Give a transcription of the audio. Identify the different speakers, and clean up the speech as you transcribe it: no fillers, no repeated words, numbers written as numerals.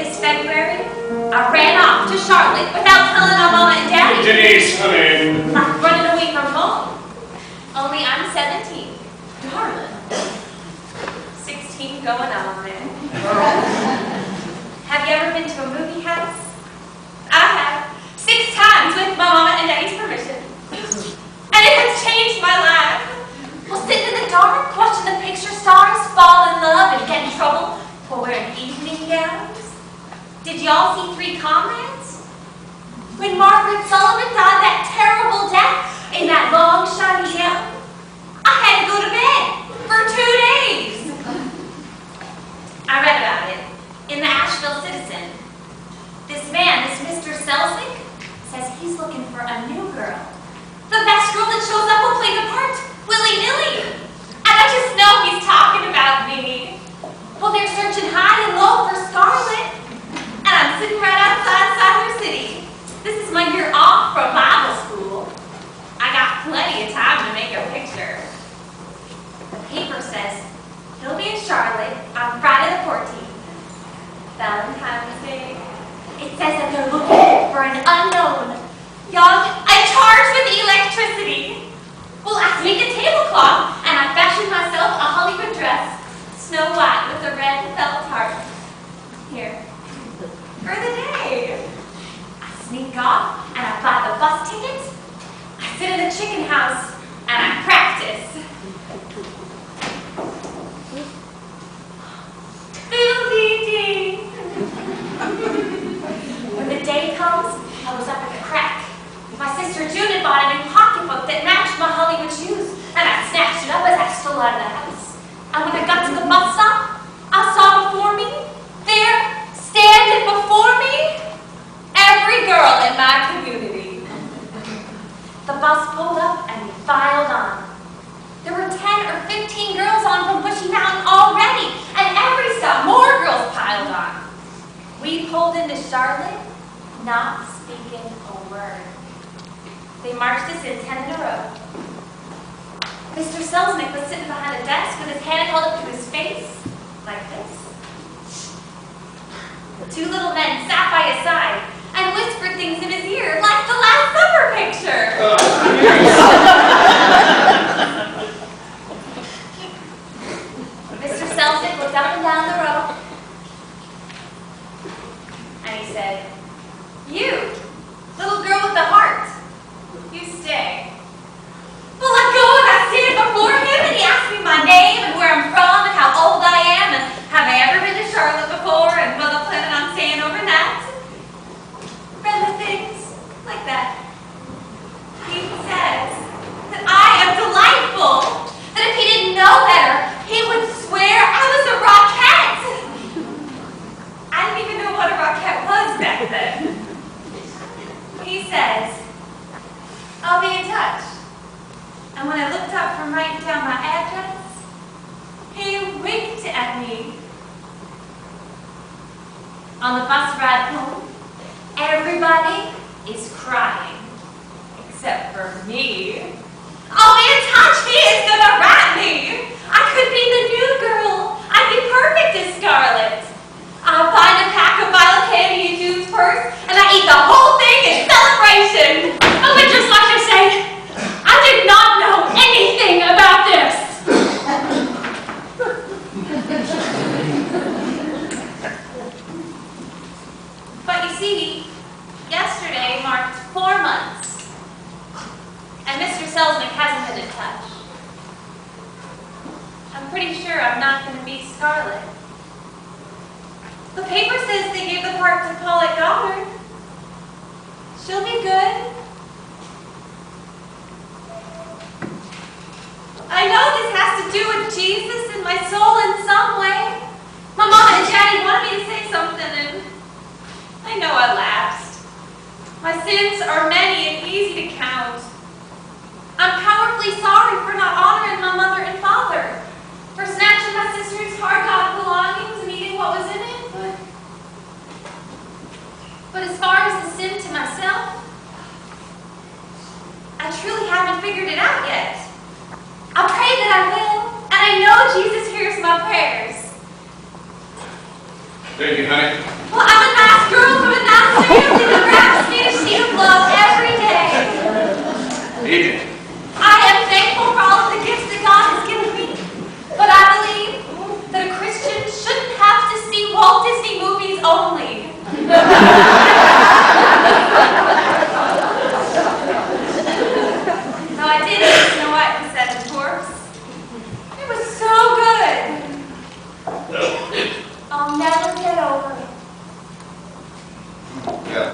Speaker 1: This February, I ran off to Charlotte without telling my mama and daddy.
Speaker 2: Denise, come in.
Speaker 1: Like running away from home. Only I'm 17. Darling. 16 going on there. Have you ever been to a movie house? I have. 6 times with my mama and daddy's permission. And it has changed my life. We'll sit in the dark, watching the picture stars fall in love and get in trouble for wearing evening gowns. Did y'all see 3 Comrades? When Margaret Sullivan died that terrible death in that long, shiny gown, I had to go to bed for 2 days. I read about it in the Asheville Citizen. This man, this Mr. Selznick, says he's looking for a new girl. The best girl that shows up will play the part, willy-nilly. And I just know he's talking about me. Well, they're searching high and low for Scarlett. And I'm sitting right outside Cyber City. This is my year off from Bible school. I got plenty of time to make a picture. The paper says he'll be in Charlotte on Friday the 14th. Valentine's Day. It says that they're looking for an unknown, young, and charged with electricity. Well, I make a tablecloth, and I fashion myself a Hollywood dress, Snow White with a red felt heart. Here, for the day. I sneak off, and I buy the bus tickets. I sit in the chicken house, and I practice. Fiddle-dee-dee. When the day comes, I was up at the crack. My sister June had bought a new pocketbook that matched my Hollywood shoes, and I snatched it up as I stole out of the house. And when I got to the bus stop, I saw before me, there, standing before me, every girl in my community. The bus pulled up and we filed on. There were 10 or 15 girls on from Bushy Mountain already, and every stop, more girls piled on. We pulled into Charlotte, not speaking a word. They marched us in 10 in a row. Mr. Selznick was sitting behind a desk with his hand held up to his face, like this. 2 little men sat by his side and whispered things in his ear, like the Last Supper picture. Mr. Selznick looked up and down the row, and he said, "You, little girl with the heart, you stay." Well, I go and I stand before him, and he asks me my name and where I'm from and how old I am and have I ever been to Charlotte before and whether I'm planning on staying overnight. Random things like that. He says that I am delightful, that if he didn't know better, he would swear I was a rockette. I didn't even know what a rockette was back then. He says, "I'll be in touch." And when I looked up from writing down my address, he winked at me. On the bus ride home, everybody is crying, except for me. "I'll be in touch, he is gonna write me. I could be the new girl. I'd be perfect as Scarlett. I'll find a pack of violet candy in June's purse, and I eat the whole thing in celebration." Oh, but just like I say, I did not know anything about this. But you see, yesterday marked 4 months, and Mr. Selznick hasn't been in touch. I'm pretty sure I'm not going to be Scarlett. The paper says they gave the part to Paulette Goddard. She'll be good. I know this has to do with Jesus and my soul in some way. My mama and daddy wanted me to say something, and I know I lapsed. My sins are many and easy to count. I'm powerfully sorry for not honoring my mother and father, for snatching my sister's hard-got belongings and eating what was in it, but as far as the sin to myself, I truly haven't figured it out yet. I pray that I will, and I know Jesus hears my prayers.
Speaker 2: Thank you, honey.